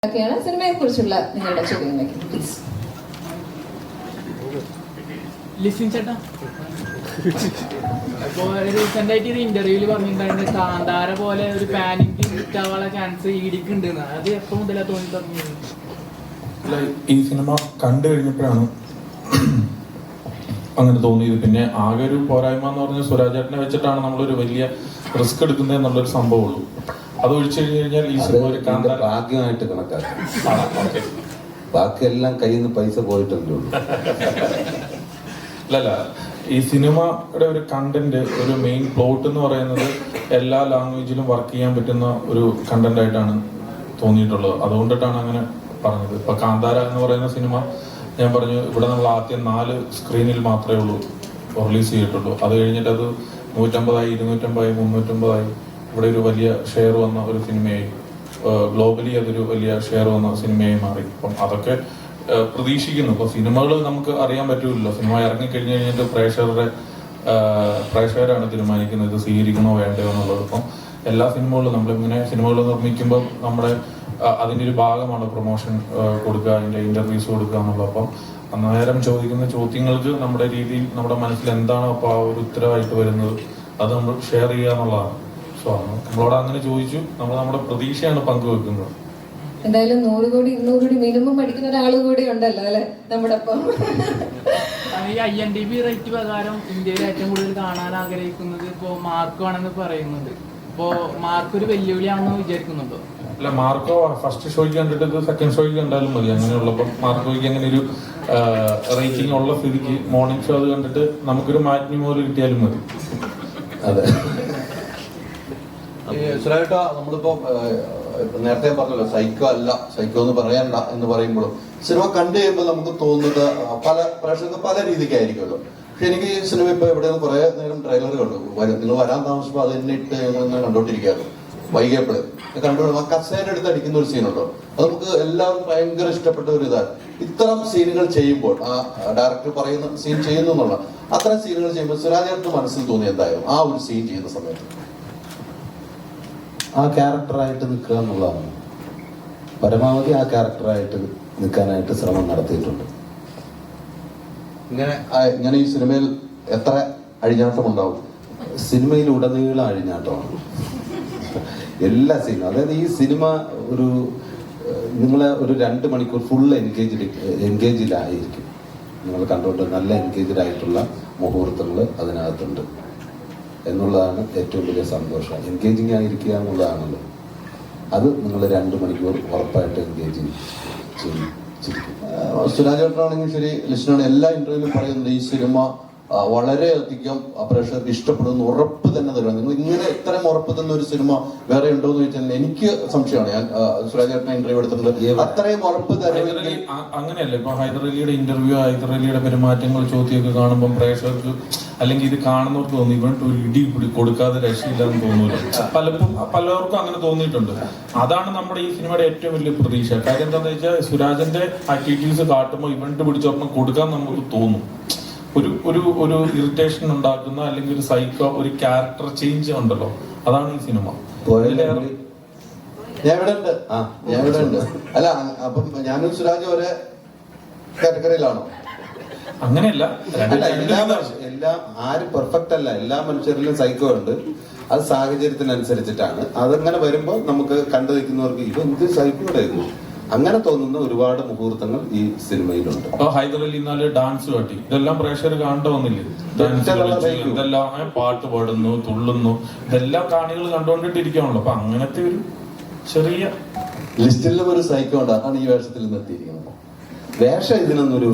ഒക്കെയാണ് സിനിമയെ കുറിച്ചുള്ള നിങ്ങളുടെ ചോദ്യങ്ങളൊക്കെ പ്ലീസ്. ലിസിൻ ചേട്ടാ, അപ്പോൾ റീസെന്റ് ആയിട്ട് ഒരു ഇന്റർവ്യൂവിൽ പറഞ്ഞിട്ടുണ്ടായിരുന്നു കാന്താര പോലെ ഒരു പാനിക്ക് ഹിറ്റ് ആവാനുള്ള ചാൻസ് ഇടിക്ക് ഉണ്ടെന്ന്. അത് എപ്പോൾ മുതലാ തോന്നി തുടങ്ങിയത്? ഈ സിനിമ കണ്ടു കഴിഞ്ഞപ്പോഴാണ് അങ്ങനെ തോന്നിയത്. പിന്നെ ആകെ ഒരു പോരായ്മ എന്ന് പറഞ്ഞാൽ സുരാജേട്ടനെ വെച്ചിട്ടാണ് നമ്മളൊരു വലിയ റിസ്ക് എടുക്കുന്നത് എന്നുള്ളൊരു സംഭവമുള്ളൂ. അത് ഒഴിച്ചു കഴിഞ്ഞാൽ ഈ സിനിമ ഒരു ഭാഗ്യമായിട്ട് കണക്കാക്കി. ബാക്കിയെല്ലാം കയ്യിൽ നിന്ന് പൈസ പോയിട്ടുണ്ടോ? അല്ലല്ല, ഈ സിനിമയുടെ ഒരു കണ്ടന്റ്, ഒരു മെയിൻ പ്ലോട്ട് എന്ന് പറയുന്നത് എല്ലാ ലാംഗ്വേജിലും വർക്ക് ചെയ്യാൻ പറ്റുന്ന ഒരു കണ്ടന്റ് ആയിട്ടാണ് തോന്നിയിട്ടുള്ളത്. അതുകൊണ്ടിട്ടാണ് അങ്ങനെ പറഞ്ഞത്. ഇപ്പൊ കാന്താര എന്ന് പറയുന്ന സിനിമ ഞാൻ പറഞ്ഞു, ഇവിടെ നമ്മൾ ആദ്യം 4 സ്ക്രീനിൽ മാത്രമേ ഉള്ളൂ റിലീസ് ചെയ്തിട്ടുള്ളൂ. അത് കഴിഞ്ഞിട്ട് അത് 150, 250, 350 ഇവിടെ ഒരു വലിയ ഷെയർ വന്ന ഒരു സിനിമയായി, ഗ്ലോബലി അതൊരു വലിയ ഷെയർ വന്ന സിനിമയായി മാറി. അപ്പം അതൊക്കെ പ്രതീക്ഷിക്കുന്നു. ഇപ്പൊ സിനിമകൾ നമുക്ക് അറിയാൻ പറ്റൂല്ലോ. സിനിമ ഇറങ്ങിക്കഴിഞ്ഞു കഴിഞ്ഞിട്ട് പ്രേക്ഷകരാണ് തീരുമാനിക്കുന്നത് ഇത് സ്വീകരിക്കണോ വേണ്ടയോ എന്നുള്ളത്. അപ്പം എല്ലാ സിനിമകളും നമ്മളിങ്ങനെ സിനിമകൾ നിർമ്മിക്കുമ്പോൾ നമ്മുടെ അതിൻ്റെ ഒരു ഭാഗമാണ് പ്രൊമോഷൻ കൊടുക്കുക, അതിൻ്റെ ഇന്റർവ്യൂസ് കൊടുക്കുക എന്നുള്ളത്. അപ്പം അന്നേരം ചോദിക്കുന്ന ചോദ്യങ്ങൾക്ക് നമ്മുടെ രീതിയിൽ നമ്മുടെ മനസ്സിൽ എന്താണോ അപ്പോൾ ആ ഒരു ഉത്തരവായിട്ട് വരുന്നത് അത് നമ്മൾ ഷെയർ ചെയ്യുക എന്നുള്ളതാണ്. സോ നമ്മളോട് അങ്ങനെ ചോദിച്ചു, നമ്മൾ നമ്മുടെ പ്രതീക്ഷയാണ് പങ്കുവെക്കുന്നത്. എന്തായാലും 100 കോടി 200 കോടി മിനിമം പഠിക്കുന്ന ഒരാൾ കൂടി ഉണ്ടല്ലോ അല്ലെ നമ്മുടെ ഒപ്പം. ഈ IMDb റേറ്റ് പ്രകാരം ഇന്ത്യയിൽ ഏറ്റവും കൂടുതൽ കാണാൻ ആഗ്രഹിക്കുന്നത് ഇപ്പോ മാർക്കോ ആണെന്ന് പറയുന്നുണ്ട്. ഇപ്പോ മാർക്ക് ഒരു വെല്ലുവിളിയാണെന്ന് വിചാരിക്കുന്നുണ്ടോ? അല്ല, മാർക്കോ ഫസ്റ്റ് ഷോയ്ക്ക് കണ്ടിട്ട് സെക്കൻഡ് ഷോയ്ക്ക് കണ്ടാലും മതി. അങ്ങനെയുള്ളപ്പോൾ മാർക്കോയ്ക്ക് അങ്ങനെ ഒരു റേറ്റിംഗ് ഉള്ള സ്ഥിതിക്ക് മോർണിംഗ് ഷോ അത് കണ്ടിട്ട് നമുക്കൊരു മാറ്റിനി പോലെ കിട്ടിയാലും മതി. അതെ, സുരാജേട്ടാ, നമ്മളിപ്പോ നേരത്തെ പറഞ്ഞല്ലോ സൈക്കോ അല്ല, സൈക്കോ എന്ന് പറയണ്ട എന്ന് പറയുമ്പോഴും സിനിമ കണ്ടു കഴിയുമ്പോൾ നമുക്ക് തോന്നുന്നത് പല പ്രേക്ഷകർക്ക് പല രീതിക്കായിരിക്കുമല്ലോ. പക്ഷെ എനിക്ക് ഈ സിനിമ ഇപ്പൊ എവിടെയെന്ന് കുറെ നേരം ട്രെയിലർ കണ്ടു. നിങ്ങൾ വരാൻ താമസിച്ചപ്പോൾ അത് തന്നെ ഇട്ട് കണ്ടോണ്ടിരിക്കുകയായിരുന്നു. വൈകിയപ്പോഴേ കണ്ടു കസേര എടുത്ത് അടിക്കുന്ന ഒരു സീനുണ്ടോ, അത് നമുക്ക് എല്ലാവർക്കും ഭയങ്കര ഇഷ്ടപ്പെട്ട ഒരു ഇതാണ്. ഇത്തരം സീനുകൾ ചെയ്യുമ്പോൾ ആ ഡയറക്ടർ പറയുന്ന സീൻ ചെയ്യുന്നു എന്നുള്ള അത്തരം സീനുകൾ ചെയ്യുമ്പോൾ സുരാജേട്ടന് മനസ്സിൽ തോന്നി എന്തായാലും ആ ഒരു സീൻ ചെയ്യുന്ന സമയത്ത് ആ ക്യാരക്ടറായിട്ട് നിൽക്കുക എന്നുള്ളതാണ്. പരമാവധി ആ ക്യാരക്ടറായിട്ട് നിൽക്കാനായിട്ട് ശ്രമം നടത്തിയിട്ടുണ്ട്. ഇങ്ങനെ ഈ സിനിമയിൽ എത്ര അഴിഞ്ഞാട്ടം ഉണ്ടാവും? സിനിമയിൽ ഉടനീളം അഴിഞ്ഞാട്ടമാണ് എല്ലാ സീനും. അതായത് ഈ സിനിമ ഒരു നിങ്ങളെ ഒരു 2 മണിക്കൂർ ഫുൾ എൻഗേജിലായിരിക്കും. നിങ്ങൾ കണ്ടുകൊണ്ട് നല്ല എൻഗേജ്ഡ് ആയിട്ടുള്ള മുഹൂർത്തങ്ങൾ അതിനകത്തുണ്ട് എന്നുള്ളതാണ് ഏറ്റവും വലിയ സന്തോഷം. എൻഗേജിങ് ആയിരിക്കുക എന്നുള്ളതാണല്ലോ. അത് നിങ്ങൾ 2 മണിക്കൂർ ഉറപ്പായിട്ട് എൻഗേജ് ചെയ്യും. സുരാജേട്ടനാണെങ്കിൽ ശരി, ലിസ്റ്റിനാണ് എല്ലാ ഇന്റർവ്യൂവിലും പറയുന്നത് ഈ സിനിമ വളരെയധികം പ്രേക്ഷകർക്ക് ഇഷ്ടപ്പെടുന്ന ഉറപ്പ് തന്നെ തരണം. നിങ്ങൾ ഇങ്ങനെ ഇത്രയും ഉറപ്പ് തന്ന ഒരു സിനിമ വേറെ ഉണ്ടോ എന്ന് ചോദിച്ചാൽ എനിക്ക് സംശയമാണ്. ഞാൻ സുരാജേട്ടനെ ഇന്റർവ്യൂ എടുത്തിട്ടുണ്ട്. അത്രയും ഉറപ്പ് തരണമെങ്കിൽ അങ്ങനെയല്ല. ഇപ്പൊ ഹൈദർ അലിയുടെ ഇന്റർവ്യൂ, ഹൈദർ അലിയുടെ പെരുമാറ്റങ്ങൾ, ചോദ്യമൊക്കെ കാണുമ്പോൾ പ്രേക്ഷകർക്ക് അല്ലെങ്കിൽ ഇത് കാണുന്നവർക്ക് തോന്നി ഇവർക്ക് ഒരു ഇടി കൊടുക്കാതെ രക്ഷയില്ലെന്ന് തോന്നൂല. പലർക്കും അങ്ങനെ തോന്നിയിട്ടുണ്ട്. അതാണ് നമ്മുടെ ഈ സിനിമയുടെ ഏറ്റവും വലിയ പ്രതീക്ഷ. കാര്യം എന്താണെന്ന് വെച്ചാൽ സുരാജന്റെ ആക്ടിവിറ്റീസ് കാട്ടുമ്പോൾ ഇവന്റ് പിടിച്ചൊപ്പം കൊടുക്കാൻ നമുക്ക് തോന്നും. ഒരു ഇറിറ്റേഷൻ ഉണ്ടാക്കുന്ന അല്ലെങ്കിൽ ഒരു സൈക്കോ, ഒരു ക്യാരക്ടർ ചേഞ്ച് ഉണ്ടല്ലോ, അതാണ് ഈ സിനിമ. ഞാൻ ഇവിടെ ഉണ്ട്. അല്ല, അപ്പം ഞാനും സുരാജ് ഒരേ കാറ്റഗറിയിലാണോ? അങ്ങനെയല്ല. എല്ലാം ആരും പെർഫെക്റ്റ് അല്ല. എല്ലാ മനുഷ്യരിലും സൈക്കോ ഉണ്ട്. അത് സാഹചര്യത്തിനനുസരിച്ചിട്ടാണ്. അതങ്ങനെ വരുമ്പോൾ നമുക്ക് കണ്ടു നിൽക്കുന്നവർക്ക് ഇത് എന്ത് സൈക്കോ ആയിരുന്നു അങ്ങനെ തോന്നുന്ന ഒരുപാട് മുഹൂർത്തങ്ങൾ ഈ സിനിമയിലുണ്ട്. ഹൈദർ അലി എന്നാല് ഡാൻസ് കാട്ടി, ഇതെല്ലാം പ്രേക്ഷകർ കാണേണ്ട വന്നില്ലേ? ഇതെല്ലാം പാട്ട് പാടുന്നു, തുള്ളുന്നു, ഇതെല്ലാം കാണികൾ കണ്ടുകൊണ്ടിട്ടിരിക്കുകയാണല്ലോ. അപ്പൊ അങ്ങനത്തെ ഒരു ചെറിയ ലിസ്റ്റിലും ഒരു സൈക്കോ ഉണ്ട്. അതാണ് ഈ വേഷത്തിൽ നിർത്തിയിരിക്കുന്നത്. വേഷം ഇതിനൊന്നൊരു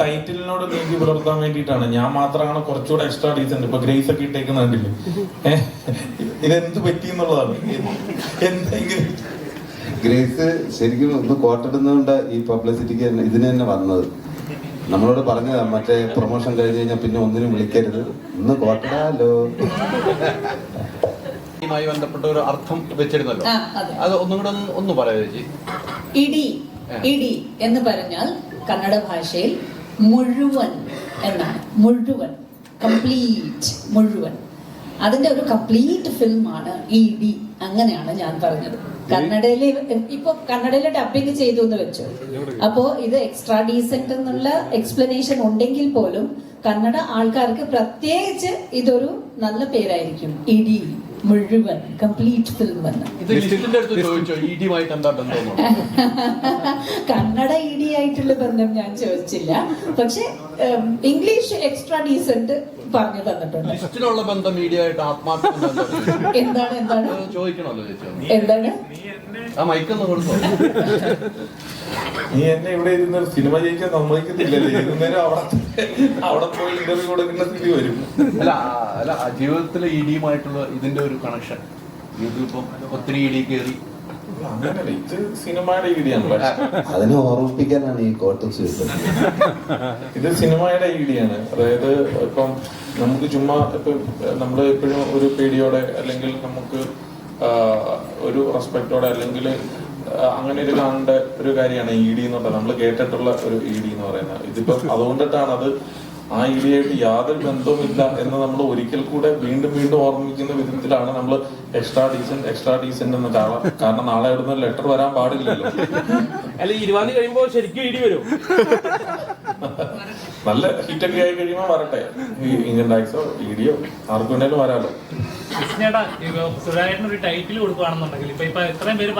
ടൈറ്റിലിനോട് നീതി പുലർത്താൻ വേണ്ടിയിട്ടാണ്. ഞാൻ മാത്രമാണ് കുറച്ചുകൂടെ എക്സ്ട്രാ ഡീസന്റ്. ഇപ്പൊ ഗ്രേസ് ഒക്കെ ഇട്ടേക്കുന്നുണ്ടില്ലേ, ഇതെന്ത് പറ്റിയെന്നുള്ളതാണ്. എന്തെങ്കിലും ഗ്രേസ് ശരിക്കും ഒന്ന് കോട്ടിടുന്നതുകൊണ്ട് ഈ പബ്ലിസിറ്റിക്ക് ഇതിന് തന്നെ വന്നത്. നമ്മളോട് പറഞ്ഞതാ മറ്റേ പ്രൊമോഷൻ കഴിഞ്ഞ് കഴിഞ്ഞാൽ പിന്നെ ഒന്നിനും വിളിക്കരുത്, ഒന്ന് കോട്ടിടാലോ. ബന്ധപ്പെട്ട ഒരു അർത്ഥം വെച്ചിരുന്നല്ലോ, അത് ഒന്നും കൂടെ ഒന്ന് പറയാ ചേച്ചി. ഇടി എന്ന് പറഞ്ഞാൽ കന്നഡ ഭാഷയിൽ മുഴുവൻ എന്നാണ്. മുഴുവൻ, കംപ്ലീറ്റ്, മുഴുവൻ. അതിന്റെ ഒരു കംപ്ലീറ്റ് ഫിലിമാണ് ഇടി. അങ്ങനെയാണ് ഞാൻ പറഞ്ഞത്. കന്നഡയില് ഇപ്പൊ കന്നഡയില് ഡബിങ് ചെയ്തു എന്ന് വെച്ചു. അപ്പോ ഇത് എക്സ്ട്രാ ഡീസെന്റ് എന്നുള്ള എക്സ്പ്ലനേഷൻ ഉണ്ടെങ്കിൽ പോലും കന്നഡ ആൾക്കാർക്ക് പ്രത്യേകിച്ച് ഇതൊരു നല്ല പേരായിരിക്കും. ഇടി മുഴുവൻ കംപ്ലീറ്റ് ഫിലിം എന്ന്. ഇത് ലിസ്റ്റിന്റെ അടുത്ത് ചോദിച്ചോ ഇഡിയുമായി എന്താ ബന്ധം? കന്നഡ ഇടി ആയിട്ടുള്ള ബന്ധം ഞാൻ ചോദിച്ചില്ല, പക്ഷെ ഇംഗ്ലീഷ് എക്സ്ട്രാ ഡീസെന്റ് പറഞ്ഞു തന്നിട്ടുണ്ട്. ലിസ്റ്റിനുള്ള ബന്ധം മീഡിയയായിട്ട് ആത്മാർത്ഥ എന്താണ് എന്താണ് ചോദിക്കണല്ലോ ചേച്ചി. എന്താണ് ആ മൈക്കൊന്ന് കൊടുത്തോ. നീ എന്നെ ഇവിടെ ഇരുന്ന് സിനിമ ജയിക്കാൻ സമ്മതിക്കത്തില്ലല്ലേ? ഏത് നേരം അവിടെ പോയി ഇന്റർവ്യൂ കൊടുക്കേണ്ട സ്ഥിതി വരും. അല്ല ജീവിതത്തിലെ ഇഡിയുമായിട്ടുള്ള ഇതിന്റെ ഒരു കണക്ഷൻ ഇതിപ്പം ഒത്തിരി ഇടി കയറി അങ്ങനല്ല, ഇത് സിനിമയുടെ ഈടിയാണ്. അതിനെ ഓർമ്മിപ്പിക്കാനാണ് ഈ കോട്ടം സ്വീകരിച്ചത്. ഇത് സിനിമയുടെ ഈടിയാണ്. അതായത് ഇപ്പം നമുക്ക് ചുമ്മാ ഇപ്പം നമ്മള് എപ്പോഴും ഒരു പേടിയോടെ അല്ലെങ്കിൽ നമുക്ക് ഒരു റെസ്പെക്റ്റോടെ അല്ലെങ്കിൽ അങ്ങനെ ഒരു കാണേണ്ട ഒരു കാര്യമാണ് ഇ ഡി എന്നുള്ളത്. നമ്മൾ കേട്ടിട്ടുള്ള ഒരു ഇ ഡി എന്ന് പറയുന്നത്. ഇതിപ്പം അതുകൊണ്ടിട്ടാണ് അത് ആ ഇ ഡി ആയിട്ട് യാതൊരു ബന്ധവുമില്ല എന്ന് നമ്മൾ ഒരിക്കൽ കൂടെ വീണ്ടും വീണ്ടും ഓർമ്മിക്കുന്ന വിധത്തിലാണ് നമ്മൾ എക്സ്ട്രാ ഡീസെന്റ് എന്ന് കാരണം നാളെ ഇവിടുന്ന് ലെറ്റർ വരാൻ പാടില്ലല്ലോ. അല്ല 20 കഴിയുമ്പോ ശരിക്കും ഇടി വരും. നല്ല ഹിറ്റൊക്കെ ആയി കഴിയുമ്പോൾ വരട്ടെ, ഇൻകം ടാക്സോ ഇ ഡിയോ ആർക്കും വേണേലും വരാലോ. സുരാജേട്ടൻ ഒരു ടൈറ്റിൽ കൊടുക്കുകയാണെന്നുണ്ടെങ്കിൽ ഇപ്പൊ ഇത്രയും പേര്